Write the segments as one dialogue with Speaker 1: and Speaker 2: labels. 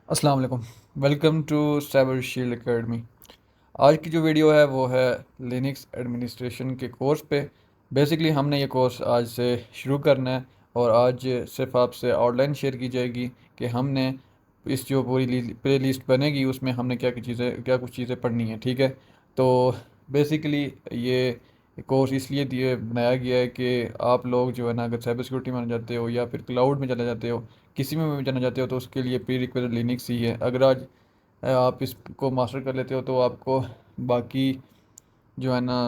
Speaker 1: अस्सलाम वालेकुम। Welcome to Cyber Shield Academy. आज की जो वीडियो है वो है लिनक्स एडमिनिस्ट्रेशन के कोर्स पे। बेसिकली हमने ये कोर्स आज से शुरू करना है और आज सिर्फ आपसे आउटलाइन शेयर की जाएगी कि हमने इस जो पूरी प्ले लिस्ट बनेगी उसमें हमने क्या कुछ चीज़ें पढ़नी है। ठीक है, तो बेसिकली ये कोर्स इसलिए दिए बनाया गया है कि आप लोग जो है ना, अगर साइबर सिक्योरिटी में आना चाहते हो या फिर क्लाउड में चले जाते हो, किसी में भी जाना चाहते हो, तो उसके लिए प्री रिक्विजिट लिनक्स ही है। अगर आज आप इसको मास्टर कर लेते हो तो आपको बाकी जो है ना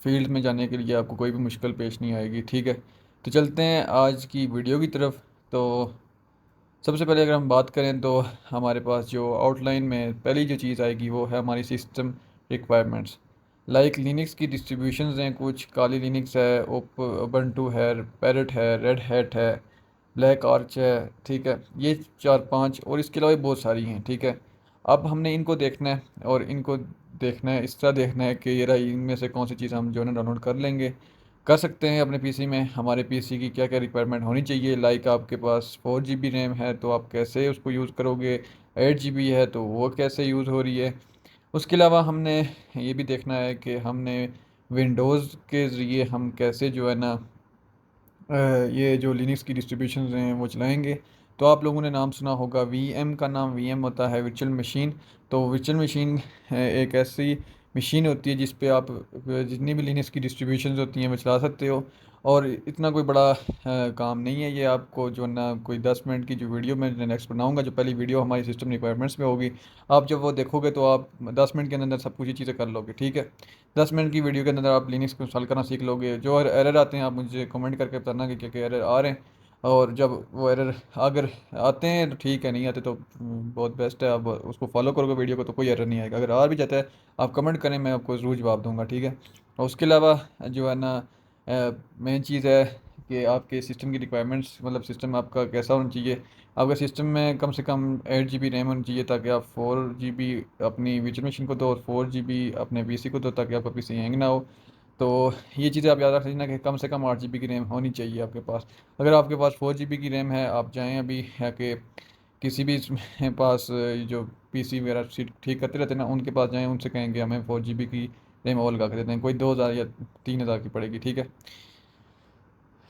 Speaker 1: फील्ड में जाने के लिए आपको कोई भी मुश्किल पेश नहीं आएगी। ठीक है, तो चलते हैं आज की वीडियो की तरफ। तो सबसे पहले अगर हम बात करें तो हमारे पास जो आउटलाइन में पहली जो चीज़ आएगी वो है हमारी सिस्टम रिक्वायरमेंट्स। लाइक लिनक्स की डिस्ट्रीब्यूशंस हैं, कुछ काली लिनक्स है, उबंटू है, पैरेट है, रेड हैट है, ब्लैक आर्च है। ठीक है, ये चार पांच और इसके अलावा भी बहुत सारी हैं। ठीक है, अब हमने इनको देखना है और इनको देखना है, इस तरह देखना है कि ये रही, इनमें से कौन सी चीज़ हम जो है ना डाउनलोड कर लेंगे, कर सकते हैं अपने पीसी में। हमारे पीसी की क्या क्या रिक्वायरमेंट होनी चाहिए, लाइक आपके पास 4 GB रैम है तो आप कैसे उसको यूज़ करोगे, 8 GB है तो वो कैसे यूज़ हो रही है। उसके अलावा हमने ये भी देखना है कि हमने विंडोज़ के ज़रिए हम कैसे जो है ना ये जो लिनक्स की डिस्ट्रीब्यूशंस हैं वो चलाएंगे। तो आप लोगों ने नाम सुना होगा वीएम का। नाम वीएम होता है वर्चुअल मशीन। तो वर्चुअल मशीन एक ऐसी मशीन होती है जिस पे आप जितनी भी लिनक्स की डिस्ट्रीब्यूशंस होती हैं वो चला सकते हो। और इतना कोई बड़ा काम नहीं है ये। आपको जो है ना कोई 10 मिनट की जो वीडियो मैं नेक्स्ट बनाऊंगा, जो पहली वीडियो हमारी सिस्टम रिक्वायरमेंट्स में होगी, आप जब वो देखोगे तो आप 10 मिनट के अंदर सब कुछ ये चीज़ें कर लोगे। ठीक है, 10 मिनट की वीडियो के अंदर आप लिनक्स को इंस्टॉल करना सीख लोगे। जो एरर आते हैं आप मुझे कमेंट करके बताना कि क्या क्या एरर आ रहे हैं। और जब वो एरर अगर आते हैं तो ठीक है, नहीं आते तो बहुत बेस्ट है, आप उसको फॉलो करोगे वीडियो को तो कोई एरर नहीं आएगा। अगर आ भी जाता है आप कमेंट करें, मैं आपको ज़रूर जवाब दूंगा। ठीक है, और उसके अलावा जो है ना मेन चीज़ है कि आपके सिस्टम की रिक्वायरमेंट्स, मतलब सिस्टम आपका कैसा होना चाहिए। आपका सिस्टम में कम से कम 8 GB रैम होनी चाहिए ताकि आप 4 GB अपनी वर्चुअल मशीन को दो और 4 GB अपने पीसी को दो ताकि आपका पीसी हैंग ना हो। तो ये चीज़ें आप याद रख लेना कि कम से कम 8 GB की रैम होनी चाहिए आपके पास। अगर आपके पास 4 GB की रैम है, आप जाएँ अभी है कि किसी भी इसमें पास जो पीसी वगैरह ठीक करते रहते हैं ना, उनके पास जाएँ, उनसे कहेंगे हमें 4 GB की रैम और लगा के देते हैं, कोई 2000 या 3000 की पड़ेगी। ठीक है,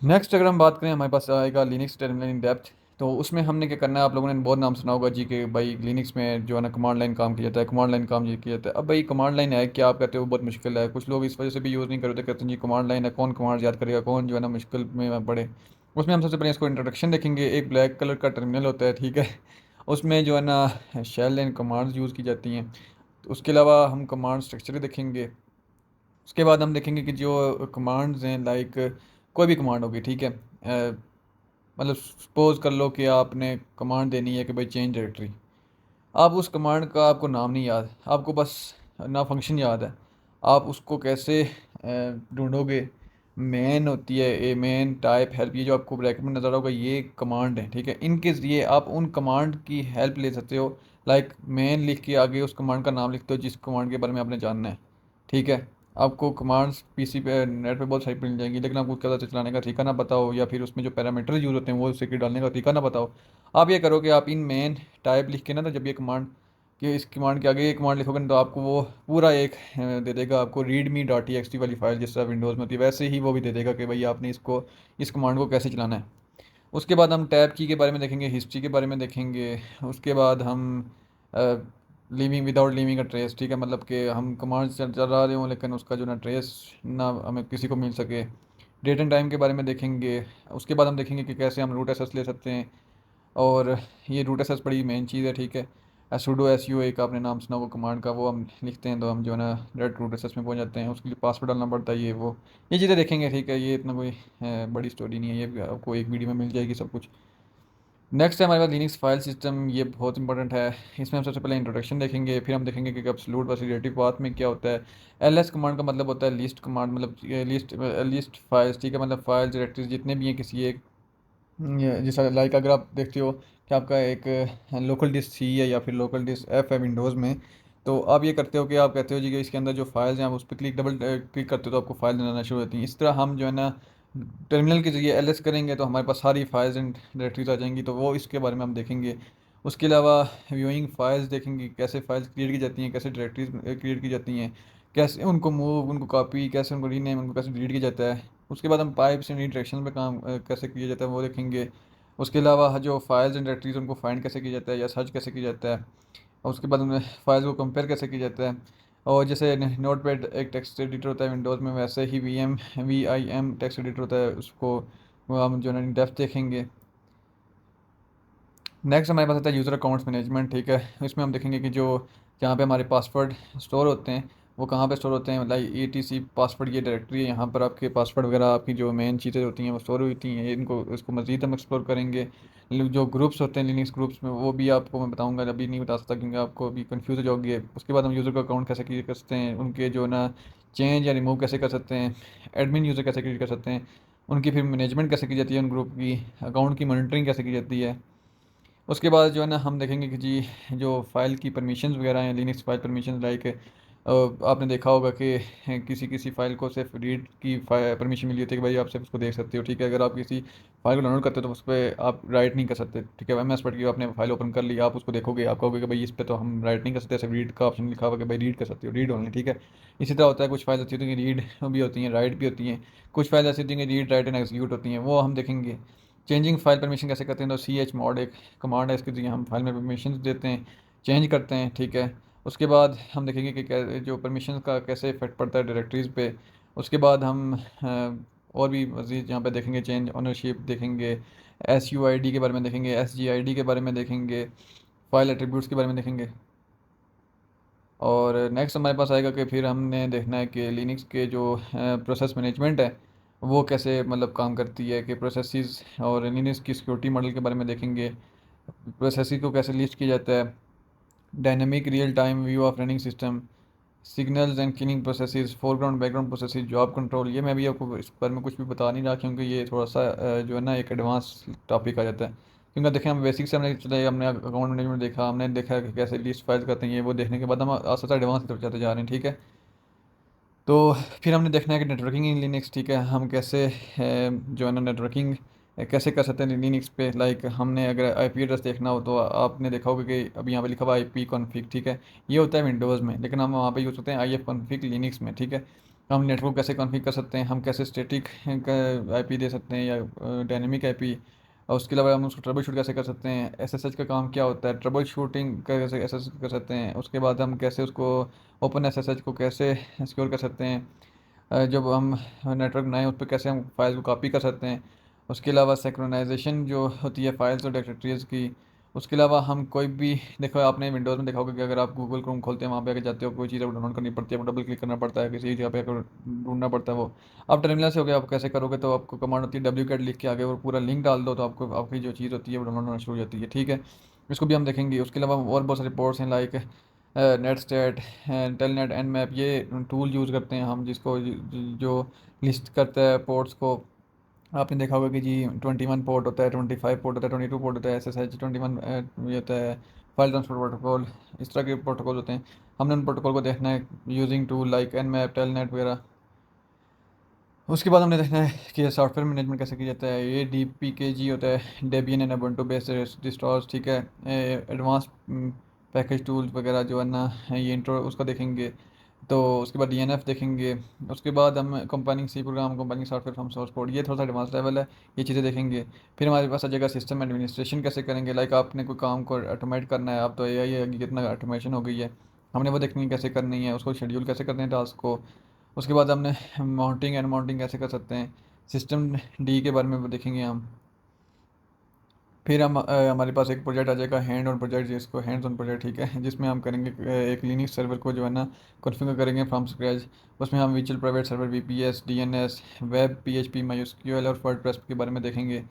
Speaker 1: नेक्स्ट अगर हम बात करें, हमारे पास आएगा लिनक्स टर्मिनल इन डेप्थ। तो उसमें हमने क्या करना है, आप लोगों ने बहुत नाम सुना होगा जी कि भाई लिनक्स में जो है ना कमांड लाइन काम किया जाता है, कमांड लाइन काम ये किया जाता है। अब भाई कमांड लाइन है क्या, आप कहते हो बहुत मुश्किल है, कुछ लोग इस वजह से भी यूज़ नहीं करते, कहते हैं जी कमांड लाइन है, कौन कमांड याद करेगा, कौन जो है ना मुश्किल में पड़े। उसमें हम सबसे पहले इसको इंट्रोडक्शन देखेंगे। एक ब्लैक कलर का टर्मिनल होता है। ठीक है, उसमें जो है ना शेल एंड कमांड्स यूज़ की जाती हैं। तो उसके अलावा हम कमांड स्ट्रक्चर देखेंगे। उसके बाद हम देखेंगे कि जो कमांड्स हैं, लाइक कोई भी कमांड होगी। ठीक है, मतलब सपोज कर लो कि आपने कमांड देनी है कि भाई चेंज डायरेक्टरी। आप उस कमांड का आपको नाम नहीं याद, आपको बस ना फंक्शन याद है, आप उसको कैसे ढूंढोगे। मेन होती है ए मेन टाइप हेल्प, ये जो आपको ब्रैकेट में नज़र होगा ये कमांड है। ठीक है, इनके ज़रिए आप उन कमांड की हेल्प ले सकते हो। लाइक मेन लिख के आगे उस कमांड का नाम लिखते हो जिस कमांड के बारे में आपने जानना है। ठीक है, आपको कमांड्स पीसी पे नेट पे बहुत सारी मिल जाएंगी, लेकिन आपको क्या चलाने का तरीका ना बताओ या फिर उसमें जो पैरामीटर यूज़ होते हैं वो उसे डालने का तरीका ना बताओ। आप ये करो कि आप इन मेन टाइप लिख के ना, तो जब ये कमांड कि इस कमांड के आगे ये कमांड लिखोगे ना तो आपको वो पूरा एक दे देगा, आपको रीड मी डॉट टी एक्स टी वाली फाइल जिस तरह विंडोज़ में होती है वैसे ही वो भी दे देगा कि भाई आपने इसको इस कमांड को कैसे चलाना है। उसके बाद हम टैब की के बारे में देखेंगे, हिस्ट्री के बारे में देखेंगे। उसके बाद हम leaving without leaving a trace. ठीक है, मतलब कि हम कमांड चला रहे हों लेकिन उसका जो ना ट्रेस ना हमें किसी को मिल सके। डेट एंड टाइम के बारे में देखेंगे। उसके बाद हम देखेंगे कि कैसे हम रूट एसेस ले सकते हैं। और ये रूट एसेस बड़ी मेन चीज़ है। ठीक है, सुडो एस यू एक आपने नाम सुना वो कमांड का, वो हम लिखते हैं तो हम जो है ना डायरेक्ट रूट एसेस में पहुंच जाते हैं। उसके लिए पासवर्ड डालना पड़ता है, ये चीज़ें देखेंगे। ठीक है, ये इतना कोई बड़ी स्टोरी नहीं है, ये भी आपको एक वीडियो में मिल जाएगी सब कुछ। नेक्स्ट है हमारे पास लिनक्स फाइल सिस्टम, ये बहुत इंपॉर्टेंट है। इसमें हम सबसे पहले इंट्रोडक्शन देखेंगे, फिर हम देखेंगे कि एब्सोल्यूट वर्सेस रिलेटिव पाथ में क्या होता है। एल एस कमांड का मतलब होता है लिस्ट कमांड, मतलब लिस्ट फाइल्स। ठीक है, मतलब फाइल्स डायरेक्टरीज जितने भी हैं किसी एक, जैसा लाइक अगर आप देखते हो कि आपका एक लोकल डिस्क सी है या फिर लोकल डिस्क एफ है विंडोज़ में, तो आप ये करते हो कि आप कहते हो जी कि इसके अंदर जो फाइल्स हैं आप उस पर डबल क्लिक करते हो तो आपको फाइल बनाना शुरू होती हैं। इस तरह हम जो है ना टर्मिनल के जरिए एल एस करेंगे तो हमारे पास सारी फाइल्स एंड डायरेक्टरीज आ जाएंगी, तो वो इसके बारे में हम देखेंगे। उसके अलावा व्यूइंग फाइल्स देखेंगे, कैसे फाइल्स क्रिएट की जाती हैं, कैसे डायरेक्टरीज क्रिएट की जाती हैं, कैसे उनको मूव, उनको कॉपी, कैसे उनको रीनेम, उनको कैसे डिलीट किया जाता है। उसके बाद हम पाइप्स एंड डायरेक्शन पे काम कैसे किया जाता है वो देखेंगे। उसके अलावा जो फाइल्स एंड डायरेक्टरीज उनको फाइंड कैसे किया जाता है या सर्च कैसे किया जाता है। और उसके बाद उनमें फाइल्स को कंपेयर कैसे किया जाता है। और जैसे नोट पैड एक टेक्स्ट एडिटर होता है विंडोज़ में, वैसे ही V I M text editor होता है, उसको वो हम जो है इन डेप्थ देखेंगे। नेक्स्ट हमारे पास आता है यूज़र अकाउंट्स मैनेजमेंट, ठीक है। इसमें हम देखेंगे कि जो जहाँ पे हमारे पासवर्ड स्टोर होते हैं वो कहाँ पे स्टोर होते हैं। लाइक ETC पासवर्ड ये डायरेक्टरी है, यहाँ पर आपके पासवर्ड वगैरह आपकी जो मेन चीज़ें होती हैं वो स्टोर होती हैं। इनको इसको मज़ीद हम एक्सप्लोर करेंगे। जो ग्रुप्स होते हैं लिनक्स ग्रुप्स में, वो भी आपको मैं बताऊँगा, अभी नहीं बता सकता क्योंकि आपको अभी कन्फ्यूज़ हो जाओगे। उसके बाद हम यूज़र का अकाउंट कैसे क्रिएट कर सकते हैं, उनके जो ना चेंज या रिमूव कैसे कर सकते हैं, एडमिन यूज़र कैसे क्रिएट कर सकते हैं, उनकी फिर मैनेजमेंट कैसे की जाती है, उन ग्रुप की अकाउंट की मॉनिटरिंग कैसे की जाती है। उसके बाद जो है ना हम देखेंगे कि जी जो फ़ाइल की परमिशंस वगैरह हैं, लिनक्स फाइल परमिशंस, लाइक आपने देखा होगा कि किसी किसी फ़ाइल को सिर्फ रीड की परमिशन मिली होती है कि भाई आप सिर्फ उसको देख सकते हो, ठीक है। अगर आप किसी फाइल को डाउनलोड करते हो तो उस पर आप राइट नहीं कर सकते, ठीक है। MS वर्ड की आपने फाइल ओपन कर ली, आप उसको देखोगे, आप कहोगे कि भाई इस पर तो हम राइट नहीं कर सकते, सिर्फ रीड का ऑप्शन लिखा हुआ कि भाई रीड कर सकते हो, रीड ओनली, ठीक है। इसी तरह होता है, कुछ फाइल ऐसी होती हैं रीड भी होती हैं, राइट भी होती हैं। कुछ फाइल ऐसी होती हैं रीड, राइट एंड एग्जीक्यूट होती हैं, वो हम देखेंगे। चेंजिंग फाइल परमिशन कैसे करते हैं, तो chmod एक कमांड है, इसके जरिए हम फाइल में परमिशन देते हैं, चेंज करते हैं, ठीक है। उसके बाद हम देखेंगे कि जो परमिशन का कैसे इफेक्ट पड़ता है डायरेक्टरीज़ पे। उसके बाद हम और भी मज़ीद यहाँ पे देखेंगे, चेंज ओनरशिप देखेंगे, SUID के बारे में देखेंगे, SGID के बारे में देखेंगे, फाइल एट्रीब्यूट्स के बारे में देखेंगे। और नेक्स्ट हमारे पास आएगा कि फिर हमने देखना है कि लिनक्स के जो प्रोसेस मैनेजमेंट है वो कैसे मतलब काम करती है, कि प्रोसेसेस और लिनक्स की सिक्योरिटी मॉडल के बारे में देखेंगे। प्रोसेसेस को कैसे लिस्ट किया जाता है, dynamic real time view of running system, signals and cleaning processes, foreground background processes, job control. ये मैं भी आपको इस बारे में कुछ भी बता नहीं रहा क्योंकि ये थोड़ा सा जो है ना एक एडवांस टॉपिक आ जाता है। क्योंकि देखें हम बेसिक से हमने चले, हमने अकाउंट मैनेजमेंट देखा, हमने देखा कि कैसे लिस्ट फाइल करते हैं, ये वो देखने के बाद हम आस्ते आस्ते एडवांस की तरफ जाते जा रहे हैं, ठीक है। तो फिर हमने देखना है कि नेटवर्किंग इन लिनक्स, ठीक है, हम कैसे जो है ना नेटवर्किंग कैसे कर सकते हैं लिनक्स पे। लाइक हमने अगर IP एड्रेस देखना हो तो आपने देखा होगा कि अभी यहाँ पे लिखा हुआ IP कॉन्फ़िग, ठीक है। ये होता है विंडोज़ में, लेकिन हम वहाँ पे यूज़ करते हैं IF कॉन्फ़िग लिनक्स में, ठीक है। हम नेटवर्क कैसे कॉन्फ़िग कर सकते हैं, हम कैसे स्टैटिक IP दे सकते हैं या डायनेमिक IP। और उसके अलावा हम उसको ट्रबल शूट कैसे कर सकते हैं, SSH का काम क्या होता है, ट्रबल शूटिंग कैसे SSH कर सकते हैं। उसके बाद हम कैसे उसको ओपन SSH को कैसे सिक्योर कर सकते हैं। जब हम नेटवर्क बनाएं उस पर कैसे हम फाइल को कॉपी कर सकते हैं। उसके अलावा सिंक्रोनाइजेशन जो होती है फाइल्स और डायरेक्टरीज़ की। उसके अलावा हम कोई भी, देखो आपने विंडोज़ में देखा होगा कि अगर आप गूगल क्रोम खोलते हैं, वहाँ पे आके जाते हो, कोई चीज़ आपको डाउनलोड करनी पड़ती है, आपको डबल क्लिक करना पड़ता है, किसी जगह पे आपको ढूंढना पड़ता है, वो आप टर्मिनल से हो गया। आप कैसे करोगे, तो आपको कमांड होती है wcat लिख के आगे और पूरा लिंक डाल दो, तो आपको आपकी जो चीज़ होती है वो डाउनलोड होना शुरू हो जाती है, ठीक है। इसको भी हम देखेंगे। उसके अलावा और बहुत सारे रिपोर्ट्स हैं, लाइक नेटस्टेट, टेलनेट, nmap, ये टूल यूज़ करते हैं हम, जिसको जो लिस्ट करता है पोर्ट्स को। आपने देखा होगा कि जी 21 पोर्ट होता है, 25 पोर्ट होता है, 22 पोर्ट होता है, SSH 21 ये होता है, फाइल ट्रांसफर प्रोटोकॉल, इस तरह के प्रोटोकॉल होते हैं। हमने उन प्रोटोकॉल को देखना है using tool like nmap, telnet वगैरह। उसके बाद हमने देखना है कि सॉफ्टवेयर मैनेजमेंट कैसे किया जाता है। ये DPKG होता है, डेबियन एंड उबुंटू बेस्ड डिस्टॉर्स, ठीक है। एडवांस पैकेज टूल्स वगैरह जो है ना, ये इंट्रो उसका देखेंगे। तो उसके बाद DNF देखेंगे। उसके बाद हम compiling C program, compiling software from source code, ये थोड़ा सा एडवांस लेवल है, ये चीज़ें देखेंगे। फिर हमारे पास आ जाएगा सिस्टम एडमिनिस्ट्रेशन कैसे करेंगे। लाइक आपने कोई काम को ऑटोमेट करना है, आप तो AI है कि कितना ऑटोमेशन हो गई है, हमने वो देखनी है कैसे करनी है, उसको शेड्यूल कैसे करते हैं टास्क को। उसके बाद हमने माउंटिंग एंड माउंटिंग कैसे कर सकते हैं, सिस्टम D के बारे में देखेंगे हम। फिर हम हमारे पास एक प्रोजेक्ट आ जाएगा हैंड ऑन प्रोजेक्ट, जिसको हैंड्स ऑन प्रोजेक्ट, ठीक है, जिसमें हम करेंगे एक लिनक्स सर्वर को जो है ना कॉन्फ़िगर करेंगे फ्रॉम स्क्रैच। उसमें हम virtual private server, VPS, DNS, web, PHP, MySQL और वर्डप्रेस के बारे में देखेंगे,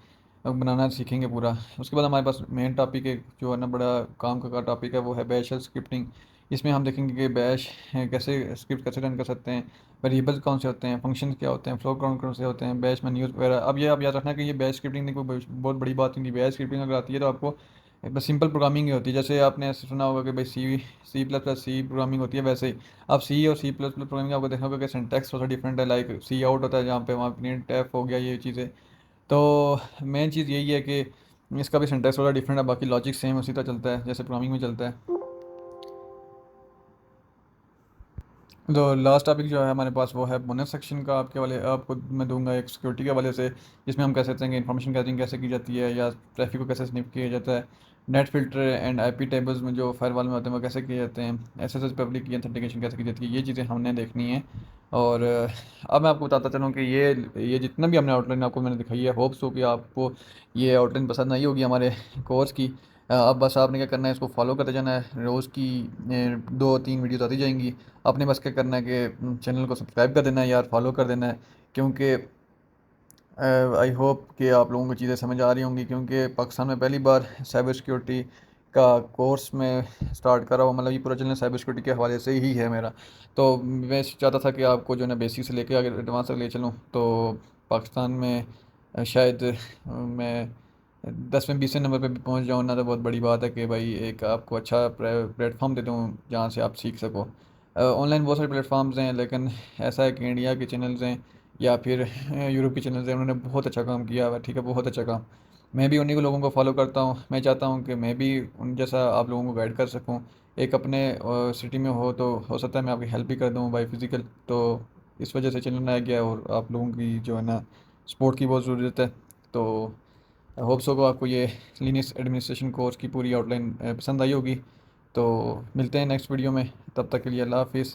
Speaker 1: बनाना सीखेंगे पूरा। उसके बाद हमारे पास मेन टॉपिक एक जो है ना बड़ा काम का टॉपिक है, वो है बैश स्क्रिप्टिंग। इसमें हम देखेंगे कि बैश कैसे स्क्रिप्ट कैसे रन कर सकते हैं, वेरिएबल्स कौन से होते हैं, फंक्शन क्या होते हैं, फ्लो ग्राउंड कौन से होते हैं, बैच मेन्यूज वगैरह। अब ये आप याद रखना कि ये बैच स्क्रिप्टिंग नहीं कोई बहुत बड़ी बात नहीं। बैच स्क्रिप्टिंग अगर आती है तो आपको बस सिंपल प्रोग्रामिंग ही होती है। जैसे आपने सुना होगा कि भाई C++ प्रोग्रामिंग होती है, वैसे ही आप C और C++ प्रोग्रामिंग आपको देखा होगा कि सिंटैक्स थोड़ा डिफरेंट है। लाइक C आउट होता है जहाँ पे, वहाँ प्रिंट एफ हो गया, ये चीज़ें। तो मेन चीज़ यही है कि इसका भी सिंटैक्स थोड़ा डिफरेंट है, बाकी लॉजिक सेम उसी तरह चलता है जैसे प्रोग्रामिंग में चलता है। तो लास्ट टॉपिक जो है हमारे पास वो है बोनस सेक्शन का। आपको मैं दूंगा एक सिक्योरिटी के हवाले से, जिसमें हम कह सकते हैं कि इन्फॉर्मेशन गैदरिंग कैसे की जाती है या ट्रैफिक को कैसे स्निप किया जाता है, net filter and IP tables में जो फायरवॉल में होते हैं वो कैसे किए जाते हैं, एसएसएस पब्लिक की ऑथेंटिकेशन कैसे की जाती है, ये चीज़ें हमने देखनी है। और अब मैं आपको बताता चलूँ कि ये जितना भी हमने आउटलाइन आपको मैंने दिखाई है, होप्स हो कि आपको ये आउटलाइन पसंद आई होगी हमारे कोर्स की। अब बस आपने क्या करना है, इसको फॉलो करते जाना है। रोज़ की 2-3 वीडियोस आती जाएंगी। आपने बस क्या करना है कि चैनल को सब्सक्राइब कर देना है यार, फॉलो कर देना है, क्योंकि आई होप कि आप लोगों को चीज़ें समझ आ रही होंगी, क्योंकि पाकिस्तान में पहली बार साइबर सिक्योरिटी का कोर्स में स्टार्ट करा हुआ, मतलब ये पूरा चैनल साइबर सिक्योरिटी के हवाले से ही है मेरा। तो मैं चाहता था कि आपको जो है ना बेसिक से लेकर आगे एडवांस तक ले चलूँ। तो पाकिस्तान में शायद मैं 10वें 20वें नंबर पे भी पहुंच जाऊँ ना, तो बहुत बड़ी बात है कि भाई एक आपको अच्छा प्लेटफॉर्म दे दूँ जहाँ से आप सीख सको। ऑनलाइन बहुत सारे प्लेटफॉर्म्स हैं, लेकिन ऐसा है कि इंडिया के चैनल्स हैं या फिर यूरोप के चैनल्स हैं, उन्होंने बहुत अच्छा काम किया हुआ है, ठीक है, बहुत अच्छा काम। मैं भी उन्हीं को लोगों को फॉलो करता हूँ। मैं चाहता हूँ कि मैं भी उन जैसा आप लोगों को गाइड कर सकूँ। एक अपने सिटी में हो तो हो सकता है मैं आपकी हेल्प भी कर दूँ बाई फिज़िकल। तो इस वजह से चैनल नया गया और आप लोगों की जो है ना सपोर्ट की बहुत ज़रूरत है। तो होप सो को आपको ये लिनक्स एडमिनिस्ट्रेशन कोर्स की पूरी आउटलाइन पसंद आई होगी। तो मिलते हैं नेक्स्ट वीडियो में, तब तक के लिए अल्लाह हाफिज़।